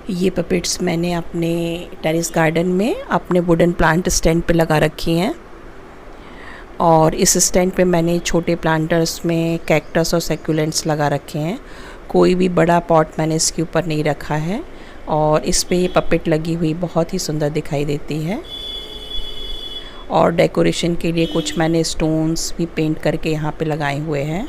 ये पपेट्स मैंने अपने टेरेस गार्डन में अपने वुडन प्लांट स्टैंड पे लगा रखी हैं। और इस स्टैंड पे मैंने छोटे प्लांटर्स में कैक्टस और सैकुलेंट्स लगा रखे हैं। कोई भी बड़ा पॉट मैंने इसके ऊपर नहीं रखा है। और इस पे ये पपेट लगी हुई बहुत ही सुंदर दिखाई देती है। और डेकोरेशन के लिए कुछ मैंने स्टोन्स भी पेंट करके यहाँ पे लगाए हुए हैं।